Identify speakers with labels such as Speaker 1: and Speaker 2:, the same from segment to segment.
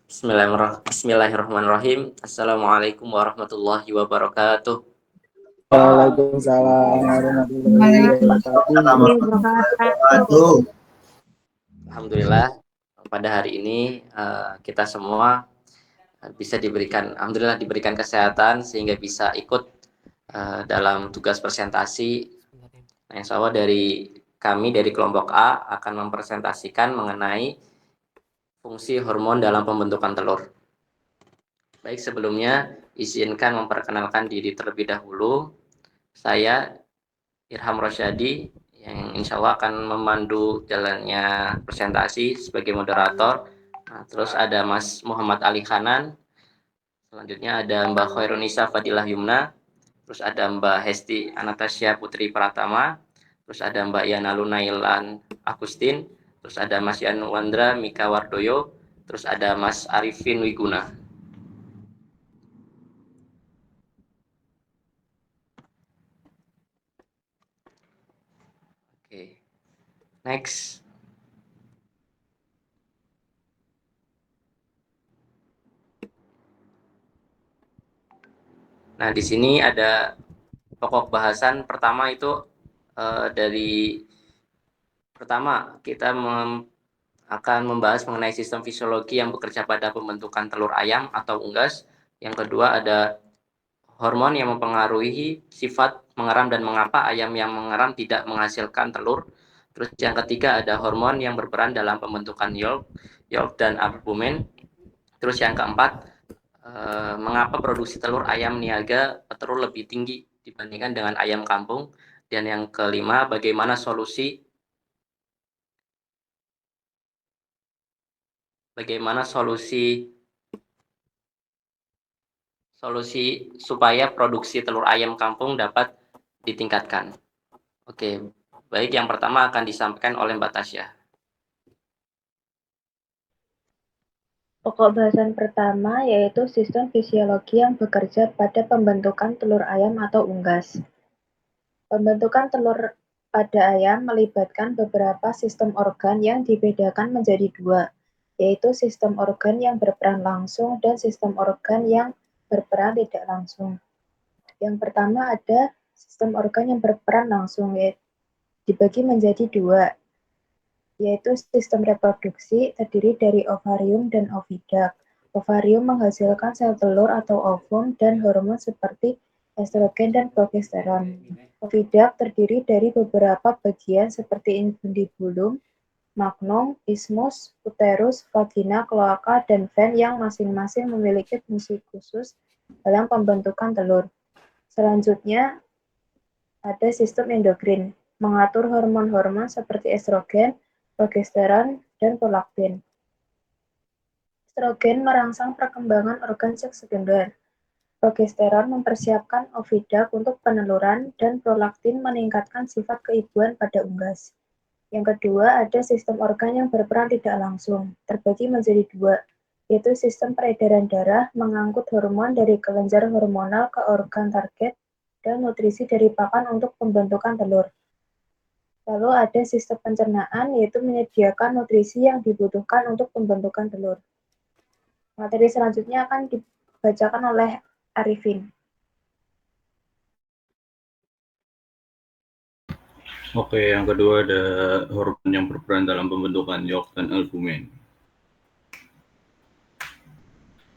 Speaker 1: Bismillahirrahmanirrahim. Assalamualaikum warahmatullahi wabarakatuh.
Speaker 2: Waalaikumsalam warahmatullahi wabarakatuh.
Speaker 1: Alhamdulillah pada hari ini kita semua alhamdulillah diberikan kesehatan sehingga bisa ikut dalam tugas presentasi. Insya Allah dari kelompok A akan mempresentasikan mengenai fungsi hormon dalam pembentukan telur. Baik, sebelumnya izinkan memperkenalkan diri terlebih dahulu. Saya Irham Rosyadi yang insya Allah akan memandu jalannya presentasi sebagai moderator. Terus ada Mas Muhammad Ali Khanan. Selanjutnya ada Mbak Khairunisa Fadilah Yumna. Terus ada Mbak Hesti Anastasia Putri Pratama. Terus ada Mbak Yana Lunailan Agustin. Terus ada Mas Yanuandra Mika Wardoyo. Terus ada Mas Arifin Wiguna. Oke, next. Nah, di sini ada pokok bahasan pertama itu pertama kita akan membahas mengenai sistem fisiologi yang bekerja pada pembentukan telur ayam atau unggas. Yang kedua ada hormon yang mempengaruhi sifat mengeram dan mengapa ayam yang mengeram tidak menghasilkan telur. Terus yang ketiga ada hormon yang berperan dalam pembentukan yolk dan albumen. Terus yang keempat mengapa produksi telur ayam niaga telur lebih tinggi dibandingkan dengan ayam kampung. Dan yang kelima bagaimana solusi supaya produksi telur ayam kampung dapat ditingkatkan. Oke, baik, yang pertama akan disampaikan oleh Mbak Tasya.
Speaker 3: Pokok bahasan pertama yaitu sistem fisiologi yang bekerja pada pembentukan telur ayam atau unggas. Pembentukan telur pada ayam melibatkan beberapa sistem organ yang dibedakan menjadi dua, yaitu sistem organ yang berperan langsung dan sistem organ yang berperan tidak langsung. Yang pertama ada sistem organ yang berperan langsung, yaitu dibagi menjadi dua, yaitu sistem reproduksi terdiri dari ovarium dan oviduct. Ovarium menghasilkan sel telur atau ovum dan hormon seperti estrogen dan progesteron. Oviduct terdiri dari beberapa bagian seperti infundibulum, magnum, isthmus, uterus, vagina, kloaka, dan ven yang masing-masing memiliki fungsi khusus dalam pembentukan telur. Selanjutnya ada sistem endokrin, mengatur hormon-hormon seperti estrogen, progesteron, dan prolaktin. Estrogen merangsang perkembangan organ seks sekunder. Progesteron mempersiapkan oviduct untuk peneluran, dan prolaktin meningkatkan sifat keibuan pada unggas. Yang kedua, ada sistem organ yang berperan tidak langsung, terbagi menjadi dua, yaitu sistem peredaran darah mengangkut hormon dari kelenjar hormonal ke organ target, dan nutrisi dari pakan untuk pembentukan telur. Lalu ada sistem pencernaan, yaitu menyediakan nutrisi yang dibutuhkan untuk pembentukan telur. Materi selanjutnya akan dibacakan oleh Arifin.
Speaker 4: Oke, yang kedua ada hormon yang berperan dalam pembentukan yolk dan albumen.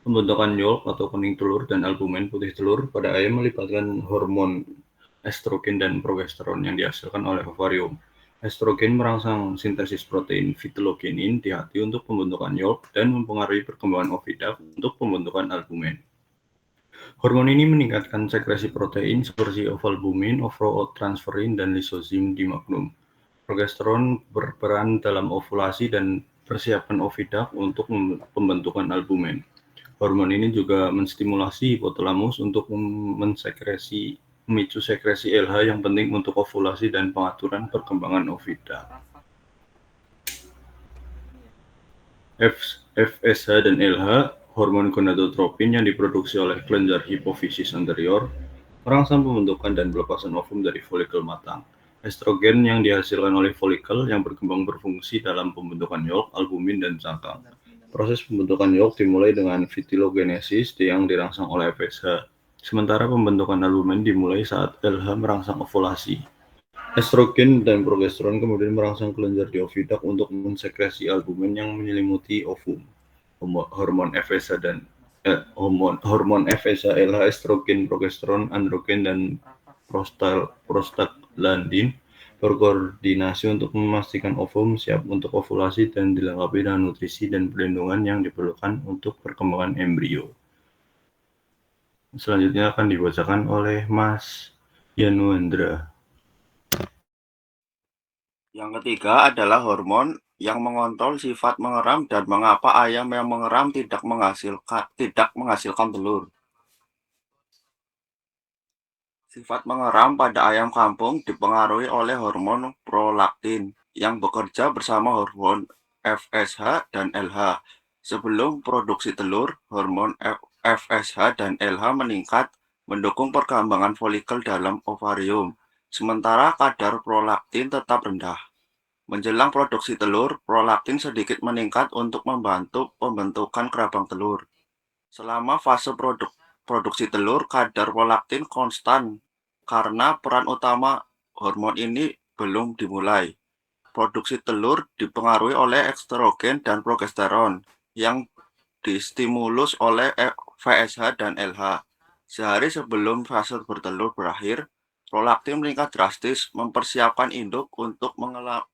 Speaker 4: Pembentukan yolk atau kuning telur dan albumen putih telur pada ayam melibatkan hormon estrogen dan progesteron yang dihasilkan oleh ovarium. Estrogen merangsang sintesis protein vitellogenin di hati untuk pembentukan yolk dan mempengaruhi perkembangan oviduct untuk pembentukan albumen. Hormon ini meningkatkan sekresi protein seperti ovalbumin, ovrotransferin, dan lisozim di magnum. Progesteron berperan dalam ovulasi dan persiapan oviduct untuk pembentukan albumen. Hormon ini juga menstimulasi hipotalamus untuk memicu sekresi LH yang penting untuk ovulasi dan pengaturan perkembangan oviduct. FSH dan LH, hormon gonadotropin yang diproduksi oleh kelenjar hipofisis anterior, merangsang pembentukan dan pelepasan ovum dari folikel matang. Estrogen yang dihasilkan oleh folikel yang berkembang berfungsi dalam pembentukan yolk, albumin, dan cangkang. Proses pembentukan yolk dimulai dengan vitilogenesis yang dirangsang oleh FSH, sementara pembentukan albumin dimulai saat LH merangsang ovulasi. Estrogen dan progesteron kemudian merangsang kelenjar di oviduct untuk mensekresi albumin yang menyelimuti ovum. Hormon FSH dan hormon FSH, LH, estrogen, progesteron, androgen, dan prostaglandin berkoordinasi untuk memastikan ovum siap untuk ovulasi dan dilengkapi dengan nutrisi dan perlindungan yang diperlukan untuk perkembangan embrio. Selanjutnya akan dibacakan oleh Mas Yanuendra.
Speaker 5: Yang ketiga adalah hormon yang mengontrol sifat mengeram dan mengapa ayam yang mengeram tidak menghasilkan telur. Sifat mengeram pada ayam kampung dipengaruhi oleh hormon prolaktin yang bekerja bersama hormon FSH dan LH. Sebelum produksi telur, hormon FSH dan LH meningkat mendukung perkembangan folikel dalam ovarium, sementara kadar prolaktin tetap rendah. Menjelang produksi telur, prolaktin sedikit meningkat untuk membantu pembentukan kerabang telur. Selama fase produksi telur, kadar prolaktin konstan karena peran utama hormon ini belum dimulai. Produksi telur dipengaruhi oleh estrogen dan progesteron yang distimulus oleh FSH dan LH. Sehari sebelum fase bertelur berakhir, prolaktin meningkat drastis mempersiapkan induk untuk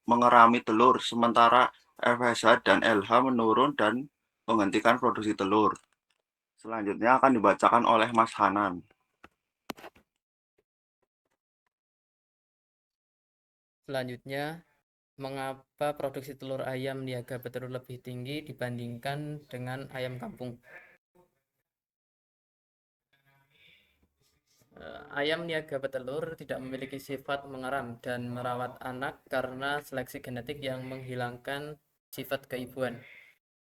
Speaker 5: mengerami telur, sementara FSH dan LH menurun dan menghentikan produksi telur. Selanjutnya akan dibacakan oleh Mas Hanan.
Speaker 6: Selanjutnya, mengapa produksi telur ayam niaga petelur lebih tinggi dibandingkan dengan ayam kampung? Ayam niaga petelur tidak memiliki sifat mengeram dan merawat anak karena seleksi genetik yang menghilangkan sifat keibuan,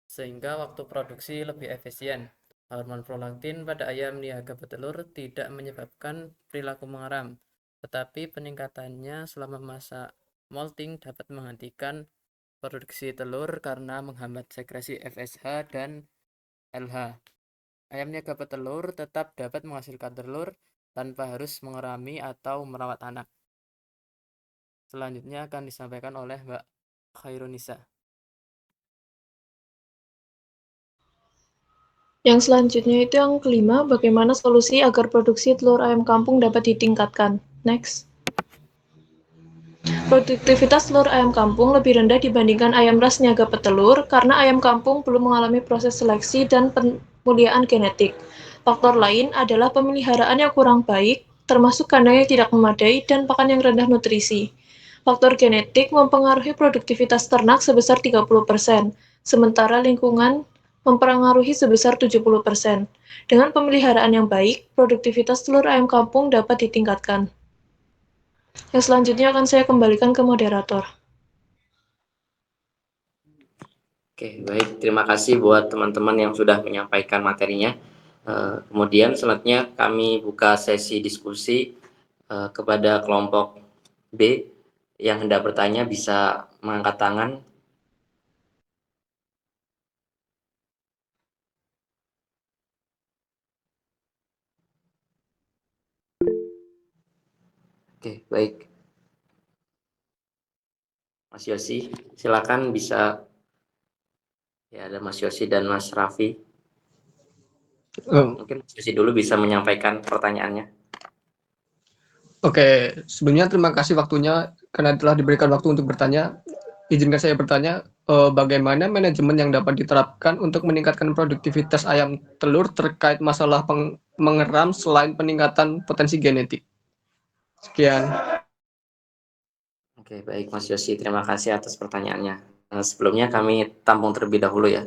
Speaker 6: sehingga waktu produksi lebih efisien. Hormon prolaktin pada ayam niaga petelur tidak menyebabkan perilaku mengeram, tetapi peningkatannya selama masa molting dapat menghentikan produksi telur karena menghambat sekresi FSH dan LH. Ayam niaga petelur tetap dapat menghasilkan telur tanpa harus mengerami atau merawat anak. Selanjutnya akan disampaikan oleh Mbak Khairunisa.
Speaker 7: Yang selanjutnya itu yang kelima, bagaimana solusi agar produksi telur ayam kampung dapat ditingkatkan. Next. Produktivitas telur ayam kampung lebih rendah dibandingkan ayam ras niaga petelur karena ayam kampung belum mengalami proses seleksi dan pemuliaan genetik. Faktor lain adalah pemeliharaan yang kurang baik, termasuk kandang yang tidak memadai dan pakan yang rendah nutrisi. Faktor genetik mempengaruhi produktivitas ternak sebesar 30%, sementara lingkungan mempengaruhi sebesar 70%. Dengan pemeliharaan yang baik, produktivitas telur ayam kampung dapat ditingkatkan. Yang selanjutnya akan saya kembalikan ke moderator.
Speaker 1: Oke, baik. Terima kasih buat teman-teman yang sudah menyampaikan materinya. Kemudian selanjutnya kami buka sesi diskusi kepada kelompok B yang hendak bertanya bisa mengangkat tangan. Oke, baik. Mas Yosi, silakan bisa. Ya, ada Mas Yosi dan Mas Raffi. Mungkin Mas Yosi dulu bisa menyampaikan pertanyaannya.
Speaker 2: Oke, sebelumnya terima kasih waktunya karena telah diberikan waktu untuk bertanya. Izinkan saya bertanya, bagaimana manajemen yang dapat diterapkan untuk meningkatkan produktivitas ayam telur terkait masalah mengeram selain peningkatan potensi genetik? Sekian.
Speaker 1: Oke, baik Mas Yosi, terima kasih atas pertanyaannya. Sebelumnya kami tampung terlebih dahulu ya.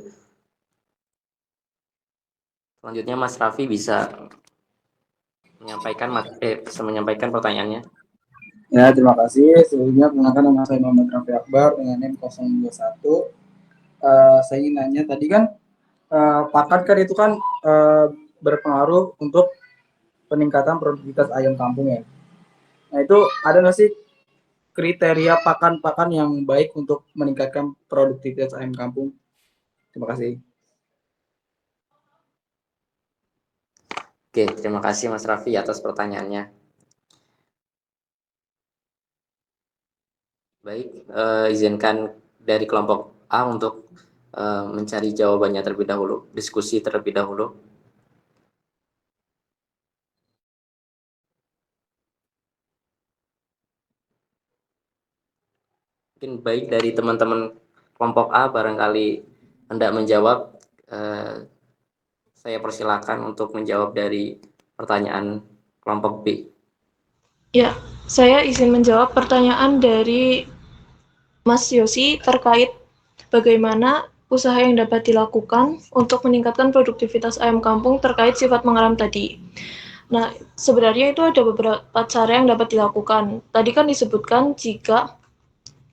Speaker 1: Selanjutnya Mas Raffi bisa menyampaikan pertanyaannya.
Speaker 8: Ya, terima kasih. Sebelumnya perkenalkan nama saya Muhammad Raffi Akbar dengan NIM 021. Saya ingin nanya tadi kan pakan kan itu kan berpengaruh untuk peningkatan produktivitas ayam kampung ya. Nah itu ada nggak sih kriteria pakan-pakan yang baik untuk meningkatkan produktivitas ayam kampung? Terima kasih.
Speaker 1: Oke, terima kasih Mas Raffi atas pertanyaannya. Baik, izinkan dari kelompok A untuk mencari jawabannya terlebih dahulu, diskusi terlebih dahulu. Mungkin baik dari teman-teman kelompok A barangkali hendak menjawab, saya persilakan untuk menjawab dari pertanyaan kelompok B.
Speaker 7: Ya, saya izin menjawab pertanyaan dari Mas Yosi terkait bagaimana usaha yang dapat dilakukan untuk meningkatkan produktivitas ayam kampung terkait sifat mengeram tadi. Nah, sebenarnya itu ada beberapa cara yang dapat dilakukan. Tadi kan disebutkan jika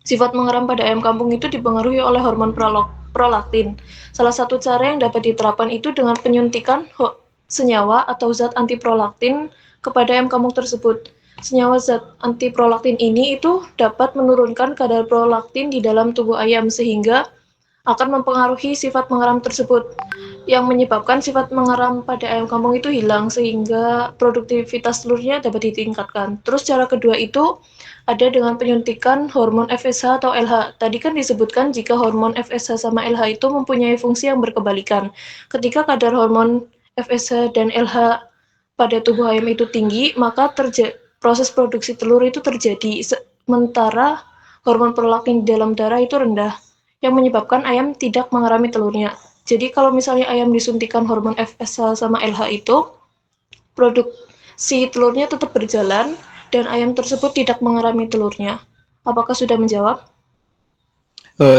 Speaker 7: sifat mengeram pada ayam kampung itu dipengaruhi oleh hormon prolaktin. Salah satu cara yang dapat diterapkan itu dengan penyuntikan senyawa atau zat antiprolaktin kepada ayam kampung tersebut. Senyawa zat antiprolaktin ini itu dapat menurunkan kadar prolaktin di dalam tubuh ayam sehingga akan mempengaruhi sifat mengeram tersebut yang menyebabkan sifat mengeram pada ayam kampung itu hilang sehingga produktivitas telurnya dapat ditingkatkan. Terus cara kedua itu ada dengan penyuntikan hormon FSH atau LH. Tadi kan disebutkan jika hormon FSH sama LH itu mempunyai fungsi yang berkebalikan. Ketika kadar hormon FSH dan LH pada tubuh ayam itu tinggi, maka proses produksi telur itu terjadi. Sementara hormon prolaktin di dalam darah itu rendah, yang menyebabkan ayam tidak mengerami telurnya. Jadi kalau misalnya ayam disuntikan hormon FSH sama LH itu, produksi telurnya tetap berjalan, dan ayam tersebut tidak mengerami telurnya. Apakah sudah menjawab?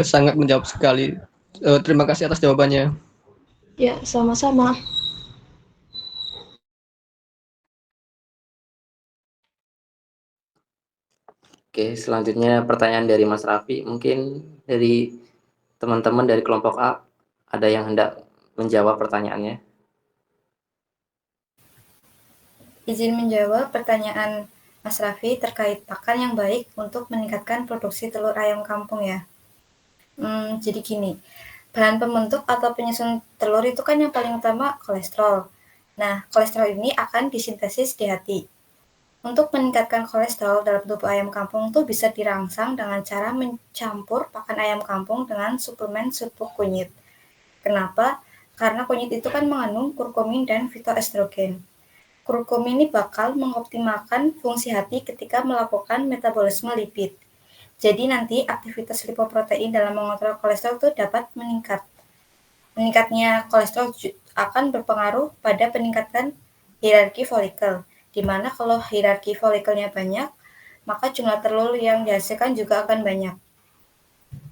Speaker 2: Sangat menjawab sekali. Terima kasih atas jawabannya.
Speaker 7: Ya, sama-sama.
Speaker 1: Oke, selanjutnya pertanyaan dari Mas Raffi. Mungkin dari teman-teman dari kelompok A ada yang hendak menjawab pertanyaannya.
Speaker 9: Izin menjawab pertanyaan Mas Raffi terkait pakan yang baik untuk meningkatkan produksi telur ayam kampung ya. Jadi gini, bahan pembentuk atau penyusun telur itu kan yang paling utama kolesterol. Nah, kolesterol ini akan disintesis di hati. Untuk meningkatkan kolesterol dalam tubuh ayam kampung tuh bisa dirangsang dengan cara mencampur pakan ayam kampung dengan suplemen pupuk kunyit. Kenapa? Karena kunyit itu kan mengandung kurkumin dan fitoestrogen. Kurkumin ini bakal mengoptimalkan fungsi hati ketika melakukan metabolisme lipid. Jadi nanti aktivitas lipoprotein dalam mengontrol kolesterol itu dapat meningkat. Meningkatnya kolesterol akan berpengaruh pada peningkatan hierarki folikel, di mana kalau hierarki folikelnya banyak, maka jumlah telur yang dihasilkan juga akan banyak.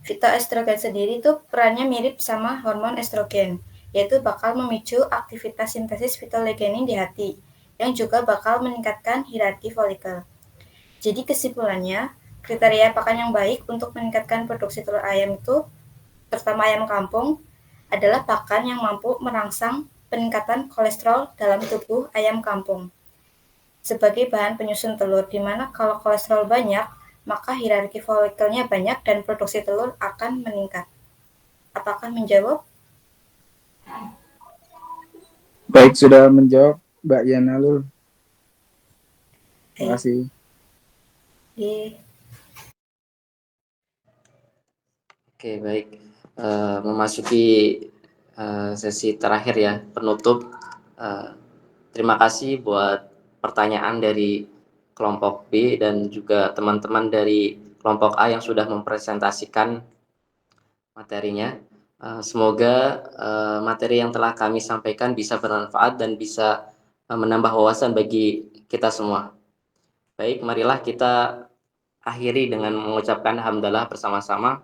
Speaker 9: Fitoestrogen sendiri itu perannya mirip sama hormon estrogen, yaitu bakal memicu aktivitas sintesis fitolegenin di hati, yang juga bakal meningkatkan hierarki folikel. Jadi kesimpulannya, kriteria pakan yang baik untuk meningkatkan produksi telur ayam itu, terutama ayam kampung, adalah pakan yang mampu merangsang peningkatan kolesterol dalam tubuh ayam kampung sebagai bahan penyusun telur, di mana kalau kolesterol banyak, maka hierarki folikelnya banyak dan produksi telur akan meningkat. Apakah menjawab?
Speaker 8: Baik, sudah menjawab Mbak Yana Lul. Terima kasih.
Speaker 1: Oke, baik. Memasuki sesi terakhir ya, penutup. Terima kasih buat pertanyaan dari kelompok B dan juga teman-teman dari kelompok A yang sudah mempresentasikan materinya. Semoga materi yang telah kami sampaikan bisa bermanfaat dan bisa menambah wawasan bagi kita semua. Baik, marilah kita akhiri dengan mengucapkan hamdalah bersama-sama.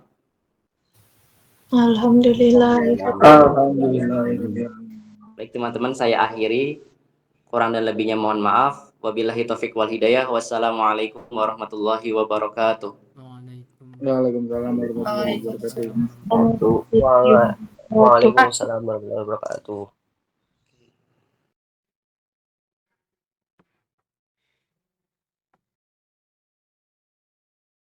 Speaker 7: Alhamdulillah.
Speaker 1: Baik teman-teman, saya akhiri. Kurang dan lebihnya mohon maaf. Wabillahi taufik wal hidayah. Wassalamualaikum warahmatullahi wabarakatuh.
Speaker 8: Waalaikumsalam warahmatullahi wabarakatuh.
Speaker 10: Waalaikumsalam warahmatullahi wabarakatuh.